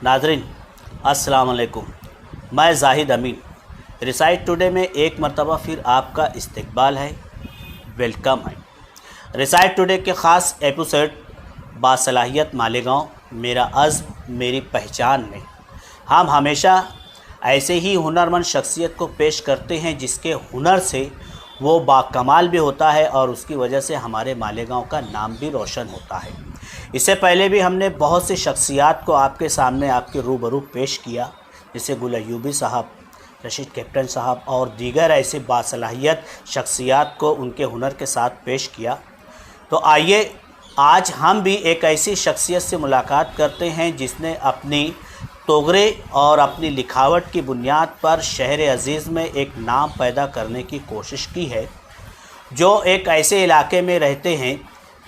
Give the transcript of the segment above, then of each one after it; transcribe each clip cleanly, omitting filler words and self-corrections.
नाज़रीन अस्सलाम वालेकुम। मैं जाहिद अमीन रिसाइट टुडे में एक मरतबा फिर आपका इस्तकबाल है, वेलकम है। रिसाइट टुडे के ख़ास एपिसोड बासलाहियत मालेगांव मेरा अज़्म मेरी पहचान में हम हमेशा ऐसे ही हुनरमंद शख्सियत को पेश करते हैं जिसके हुनर से वो बाकमाल भी होता है और उसकी वजह से हमारे मालेगांव का नाम भी रोशन होता है। इससे पहले भी हमने बहुत सी शख्सियात को आपके सामने आपके रूबरू पेश किया, जैसे गुल अयूबी साहब, रशीद कैप्टन साहब और दीगर ऐसे बासलाहियत शख्सियात को उनके हुनर के साथ पेश किया। तो आइए आज हम भी एक ऐसी शख्सियत से मुलाकात करते हैं जिसने अपनी तोगरे और अपनी लिखावट की बुनियाद पर शहर अज़ीज़ में एक नाम पैदा करने की कोशिश की है, जो एक ऐसे इलाके में रहते हैं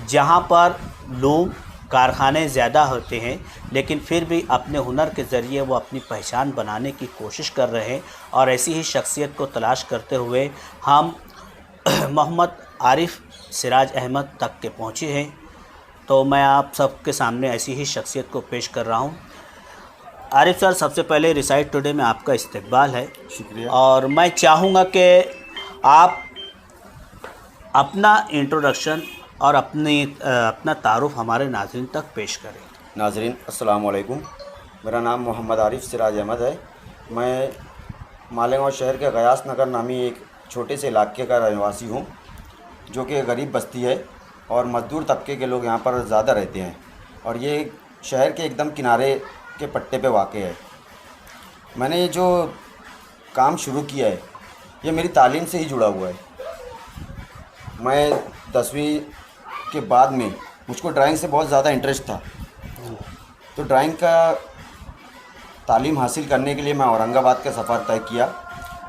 जहां पर लूम कारखाने ज़्यादा होते हैं, लेकिन फिर भी अपने हुनर के ज़रिए वो अपनी पहचान बनाने की कोशिश कर रहे हैं। और ऐसी ही शख्सियत को तलाश करते हुए हम मोहम्मद आरिफ सिराज अहमद तक के पहुँचे हैं। तो मैं आप सबके सामने ऐसी ही शख्सियत को पेश कर रहा हूँ। आरिफ सर, सबसे पहले रिसाइट टुडे में आपका इस्तकबाल है। शुक्रिया। और मैं चाहूँगा कि आप अपना इंट्रोडक्शन और अपना तारुफ हमारे नाज़रीन तक पेश करें। नाज़रीन अस्सलाम वालेकुम। मेरा नाम मोहम्मद आरिफ सिराज अहमद है। मैं मालेगांव शहर के गयास नगर नामी एक छोटे से इलाके का रहवासी हूँ, जो कि गरीब बस्ती है और मज़दूर तबके के लोग यहाँ पर ज़्यादा रहते हैं, और ये शहर के एकदम किनारे के पट्टे पे वाक़ है। मैंने ये जो काम शुरू किया है ये मेरी तालीम से ही जुड़ा हुआ है। मैं 10वीं के बाद में मुझको ड्राइंग से बहुत ज़्यादा इंटरेस्ट था, तो ड्राइंग का तालीम हासिल करने के लिए मैं औरंगाबाद का सफ़र तय किया।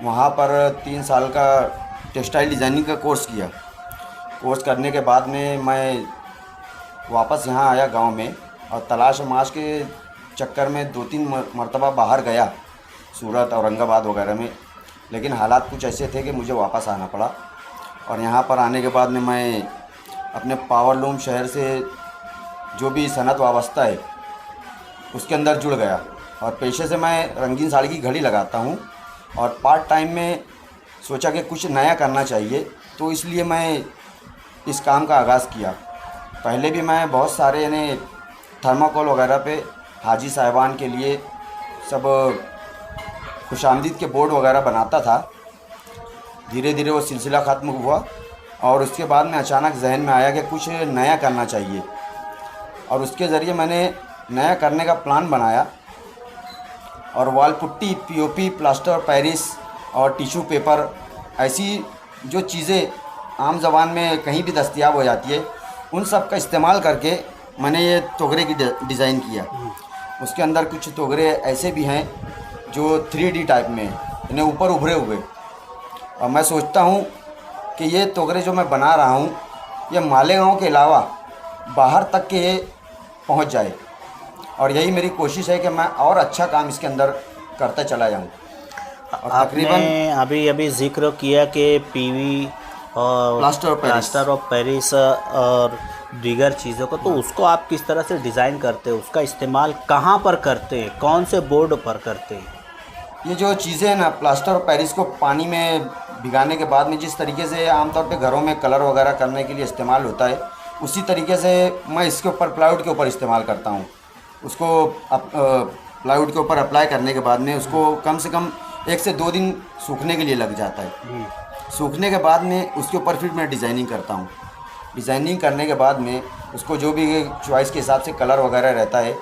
वहाँ पर 3 साल का टेक्सटाइल डिज़ाइनिंग का कोर्स किया। कोर्स करने के बाद में मैं वापस यहाँ आया गांव में, और तलाश माश के चक्कर में 2-3 मरतबा बाहर गया, सूरत औरंगाबाद वगैरह में, लेकिन हालात कुछ ऐसे थे कि मुझे वापस आना पड़ा। और यहाँ पर आने के बाद में मैं अपने पावरलूम शहर से जो भी सनत वाबस्ता है उसके अंदर जुड़ गया, और पेशे से मैं रंगीन साड़ी की घड़ी लगाता हूँ, और पार्ट टाइम में सोचा कि कुछ नया करना चाहिए, तो इसलिए मैं इस काम का आगाज़ किया। पहले भी मैं बहुत सारे यानी थर्माकोल वगैरह पे हाजी साहिबान के लिए सब खुशामदीद के बोर्ड वगैरह बनाता था। धीरे धीरे वो सिलसिला ख़त्म हुआ, और उसके बाद में अचानक जहन में आया कि कुछ नया करना चाहिए, और उसके ज़रिए मैंने नया करने का प्लान बनाया। और wall putty, POP, plaster of Paris और टिश्यू पेपर, ऐसी जो चीज़ें आम ज़बान में कहीं भी दस्तयाब हो जाती है, उन सब का इस्तेमाल करके मैंने ये तोगरे की डिज़ाइन किया। उसके अंदर कुछ तोगरे ऐसे भी हैं जो 3D टाइप में इन्हें ऊपर उभरे हुए, और मैं सोचता हूँ कि ये तोगरे जो मैं बना रहा हूँ ये मालेगांव के अलावा बाहर तक के ये पहुँच जाए, और यही मेरी कोशिश है कि मैं और अच्छा काम इसके अंदर करता चला जाऊँ। आपने अभी जिक्र किया कि पीवी और प्लास्टर ऑफ पेरिस और दीगर चीज़ों को, तो उसको आप किस तरह से डिज़ाइन करते हैं, उसका इस्तेमाल कहाँ पर करते हैं, कौन से बोर्ड पर करते हैं? ये जो चीज़ें हैं ना, प्लास्टर ऑफ पेरिस को पानी में भिगाने के बाद में जिस तरीके से आमतौर पे घरों में कलर वगैरह करने के लिए इस्तेमाल होता है, उसी तरीके से मैं इसके ऊपर प्लाईवुड के ऊपर इस्तेमाल करता हूँ। उसको प्लाईवुड के ऊपर अप्लाई करने के बाद में उसको कम से कम 1 से 2 दिन सूखने के लिए लग जाता है। सूखने के बाद में उसके ऊपर फिर मैं डिज़ाइनिंग करता हूँ। डिज़ाइनिंग करने के बाद में उसको जो भी चॉइस के हिसाब से कलर वगैरह रहता है,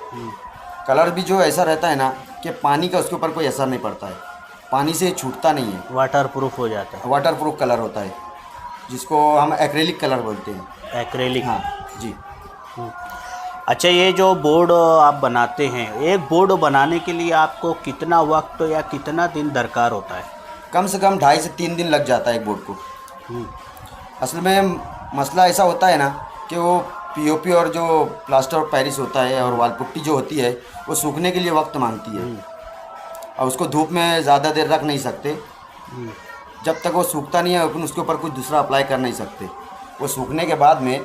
कलर भी जो ऐसा रहता है ना कि पानी का उसके ऊपर कोई असर नहीं पड़ता है, पानी से छूटता नहीं है, वाटर प्रूफ हो जाता है। वाटर प्रूफ कलर होता है, जिसको हम एक्रेलिक कलर बोलते हैं। एक्रेलिक, हाँ जी। अच्छा, ये जो बोर्ड आप बनाते हैं, एक बोर्ड बनाने के लिए आपको कितना वक्त या कितना दिन दरकार होता है? कम से कम 2.5 से 3 दिन लग जाता है एक बोर्ड को। असल में मसला ऐसा होता है ना कि वो पीओपी और जो प्लास्टर ऑफ पेरिस होता है और वाल पुट्टी जो होती है वो सूखने के लिए वक्त मांगती है, और उसको धूप में ज़्यादा देर रख नहीं सकते। जब तक वो सूखता नहीं है अपन उसके ऊपर कुछ दूसरा अप्लाई कर नहीं सकते। वो सूखने के बाद में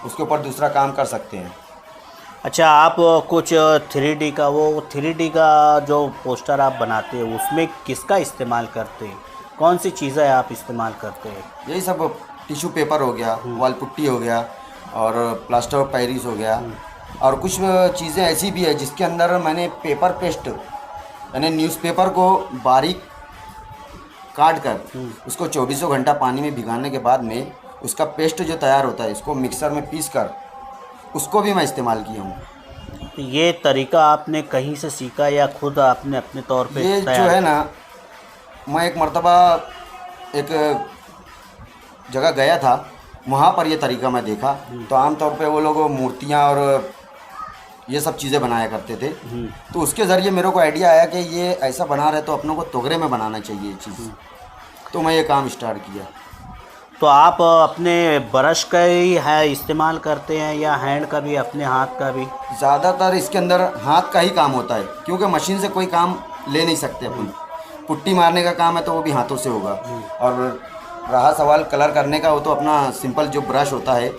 उसके ऊपर दूसरा काम कर सकते हैं। अच्छा, आप कुछ 3D का, वो 3D का जो पोस्टर आप बनाते हैं उसमें किसका इस्तेमाल करते हैं? कौन सी चीज़ें आप इस्तेमाल करते हैं? यही सब टिश्यू पेपर हो गया, वॉल पुट्टी हो गया और प्लास्टर ऑफ पेरिस हो गया और कुछ चीज़ें ऐसी भी है जिसके अंदर मैंने पेपर पेस्ट यानी न्यूज़पेपर को बारीक काट कर उसको 24 घंटा पानी में भिगाने के बाद में उसका पेस्ट जो तैयार होता है इसको मिक्सर में पीस कर उसको भी मैं इस्तेमाल किया हूँ। तो ये तरीका आपने कहीं से सीखा या खुद आपने अपने तौर पे ये जो तैयार? है ना, मैं एक मर्तबा एक जगह गया था, वहाँ पर ये तरीका मैं देखा तो आमतौर पे वो लोग मूर्तियाँ और ये सब चीज़ें बनाया करते थे। तो उसके ज़रिए मेरे को आइडिया आया कि ये ऐसा बना रहे तो अपनों को तोगरे में बनाना चाहिए ये चीज़। तो मैं ये काम स्टार्ट किया। तो आप अपने ब्रश का ही है इस्तेमाल करते हैं या हैंड का भी, अपने हाथ का भी? ज़्यादातर इसके अंदर हाथ का ही काम होता है क्योंकि मशीन से कोई काम ले नहीं सकते अपन। पुट्टी मारने का काम है तो वो भी हाथों से होगा और रहा सवाल कलर करने का, वो तो अपना सिंपल जो ब्रश होता है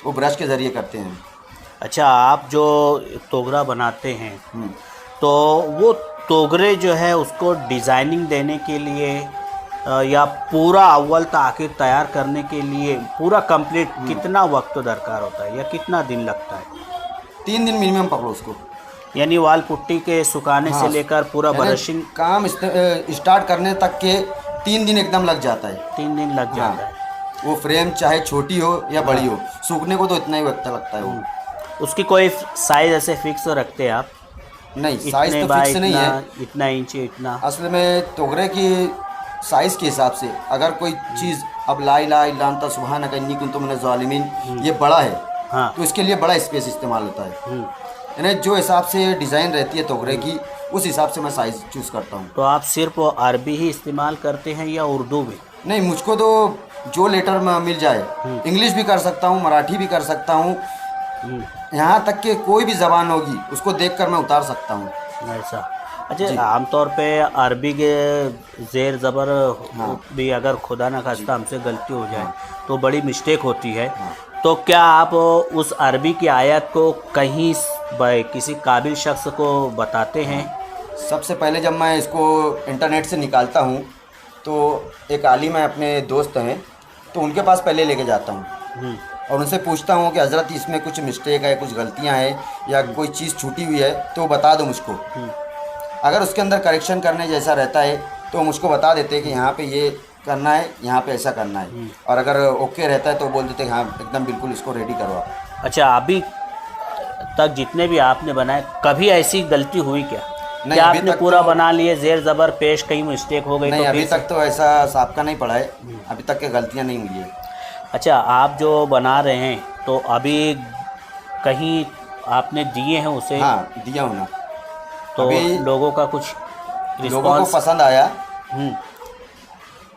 वो ब्रश के ज़रिए करते हैं। अच्छा, आप जो तोगरा बनाते हैं तो वो तोगरे जो है उसको डिज़ाइनिंग देने के लिए या पूरा अव्वल से आखिर तैयार करने के लिए पूरा कंप्लीट कितना वक्त दरकार होता है या कितना दिन लगता है? 3 दिन मिनिमम पकड़ो उसको। यानी वाल पुट्टी के सुखाने से लेकर पूरा ब्रशिंग काम स्टार्ट करने तक के 3 दिन एकदम लग जाता है। 3 दिन लग जाता है। वो फ्रेम चाहे छोटी हो या बड़ी हो, सूखने को तो इतना ही वक्त लगता है। वो उसकी कोई साइज ऐसे फिक्स रखते हैं आप? नहीं, साइज तो फिक्स नहीं है। इतना इंच इतना? असल में तोगरे की साइज़ के हिसाब से अगर कोई चीज़ अब ला इलाहा इल्लल्लाह सुब्हानक इन्नी कुन्तु मिनज़ ज़ालिमीन ये बड़ा है तो इसके लिए बड़ा स्पेस इस्तेमाल होता है। यानी जो हिसाब से डिज़ाइन रहती है तोगरे की उस हिसाब से मैं साइज़ चूज़ करता हूँ। तो आप सिर्फ अरबी ही इस्तेमाल करते हैं या उर्दू भी? नहीं, मुझको तो जो लेटर में मिल जाए, इंग्लिश भी कर सकता हूँ, मराठी भी कर सकता हूँ, यहाँ तक कि कोई भी ज़बान होगी उसको देखकर मैं उतार सकता हूँ। ऐसा? अच्छा, आमतौर पे अरबी के ज़ेर ज़बर भी अगर खुदा न खास्ता हमसे गलती हो जाए तो बड़ी मिस्टेक होती है। तो क्या आप उस अरबी की आयत को कहीं किसी काबिल शख्स को बताते हैं? सबसे पहले जब मैं इसको इंटरनेट से निकालता हूँ तो एक आलिम है, अपने दोस्त हैं, तो उनके पास पहले लेके जाता हूँ और उनसे पूछता हूँ कि हज़रत इसमें कुछ मिस्टेक है, कुछ गलतियाँ हैं या कोई चीज़ छूटी हुई है तो बता दो मुझको। अगर उसके अंदर करेक्शन करने जैसा रहता है तो मुझको बता देते हैं कि यहाँ पे ये करना है, यहाँ पे ऐसा करना है, और अगर ओके रहता है तो बोल देते हैं हाँ एकदम बिल्कुल इसको रेडी करो आप। अच्छा, अभी तक जितने भी आपने बनाए कभी ऐसी गलती हुई क्या? नहीं, क्या आपने पूरा बना लिए, ज़ेर ज़बर पेश कहीं मिस्टेक हो गई? नहीं, तो अभी तक तो ऐसा साबका नहीं पड़ा है, अभी तक के गलतियाँ नहीं हुई है। अच्छा, आप जो बना रहे हैं तो अभी कहीं आपने दिए हैं उसे? हाँ, दिया हूँ ना। तो लोगों का कुछ लोगों को पसंद आया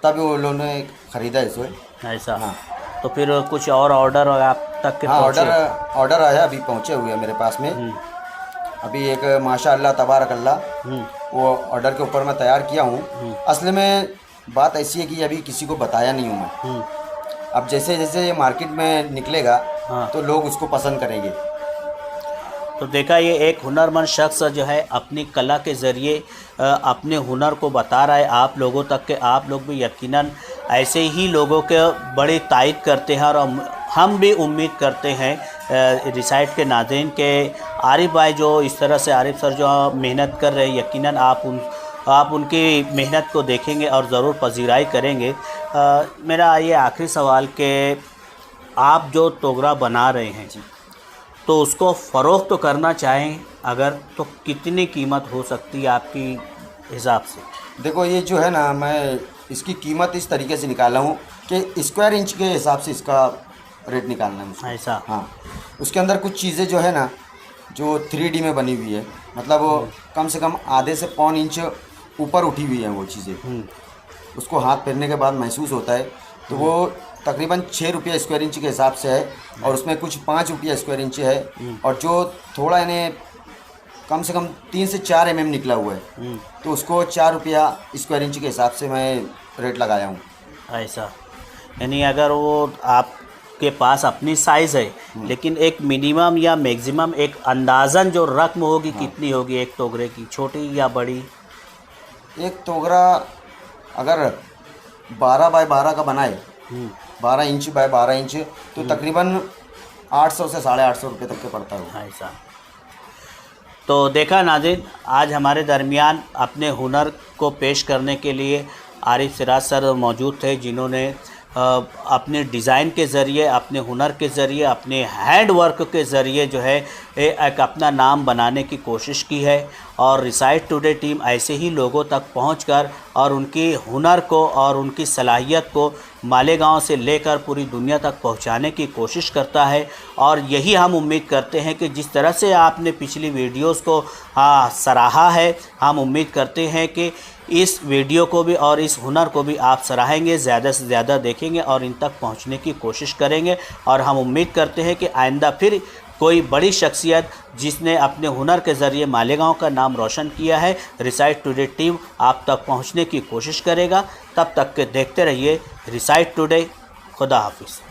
तब वो लोगों ने ख़रीदा इसको। ऐसा? हाँ। तो फिर कुछ और ऑर्डर आप तक के? हाँ, ऑर्डर आया, अभी पहुँचे हुए हैं मेरे पास में। अभी एक माशाअल्लाह तबारक अल्लाह वो ऑर्डर के ऊपर मैं तैयार किया हूँ। असल में बात ऐसी है कि अभी किसी को बताया नहीं हूँ मैं। अब जैसे जैसे ये मार्केट में निकलेगा तो लोग उसको पसंद करेंगे। तो देखा, ये एक हुनरमंद शख्स जो है अपनी कला के ज़रिए अपने हुनर को बता रहा है आप लोगों तक के। आप लोग भी यकीनन ऐसे ही लोगों के बड़ी तारीफ़ करते हैं और हम भी उम्मीद करते हैं रिसाइट के नाज़रीन के आरिफ भाई जो इस तरह से, आरिफ सर जो मेहनत कर रहे हैं, यकीनन आप उनकी मेहनत को देखेंगे और ज़रूर पजीराई करेंगे। मेरा ये आखिरी सवाल कि आप जो तोगरा बना रहे हैं तो उसको फ़रोख्त तो करना चाहें अगर, तो कितनी कीमत हो सकती है आपकी हिसाब से? देखो, ये जो है ना, मैं इसकी कीमत इस तरीके से निकाला हूँ कि स्क्वायर इंच के हिसाब से इसका रेट निकालना है मुझको। ऐसा? हाँ, उसके अंदर कुछ चीज़ें जो है ना जो 3D में बनी हुई है, मतलब वो कम से कम आधे से पौन इंच ऊपर उठी हुई है वो चीज़ें। उसको हाथ फेरने के बाद महसूस होता है। तो वो तकरीबन 6 रुपये स्क्वायर इंच के हिसाब से है और उसमें कुछ 5 रुपये स्क्वायर इंच है और जो थोड़ा यानी कम से कम 3 से 4 mm निकला हुआ है तो उसको 4 रुपया स्क्वायर इंच के हिसाब से मैं रेट लगाया हूँ। ऐसा? यानी अगर वो आप के पास अपनी साइज़ है, लेकिन एक मिनिमम या मैक्सिमम एक अंदाज़न जो रकम होगी कितनी होगी एक तोगरे की, छोटी या बड़ी? एक तोगरा अगर 12 बाय 12 का बनाए, 12 इंच बाय 12 इंच, तो तकरीबन 800 से 850 रुपये तक के पड़ता है। ऐसा। तो देखा नाज़रीन, आज हमारे दरमियान अपने हुनर को पेश करने के लिए आरिफ सिराज सर मौजूद थे, जिन्होंने अपने डिज़ाइन के ज़रिए, अपने हुनर के ज़रिए, अपने हैंड वर्क के ज़रिए जो है एक अपना नाम बनाने की कोशिश की है। और रिसाइट टुडे टीम ऐसे ही लोगों तक पहुंचकर और उनकी हुनर को और उनकी सलाहियत को मालेगांव से लेकर पूरी दुनिया तक पहुंचाने की कोशिश करता है। और यही हम उम्मीद करते हैं कि जिस तरह से आपने पिछली वीडियोस को सराहा है, हम उम्मीद करते हैं कि इस वीडियो को भी और इस हुनर को भी आप सराहेंगे, ज़्यादा से ज़्यादा देखेंगे और इन तक पहुंचने की कोशिश करेंगे। और हम उम्मीद करते हैं कि आइंदा फिर कोई बड़ी शख्सियत जिसने अपने हुनर के ज़रिए मालेगांव का नाम रोशन किया है, रिसाइट टुडे टीम आप तक पहुंचने की कोशिश करेगा। तब तक के देखते रहिए रिसाइट टुडे। खुदा हाफिज़।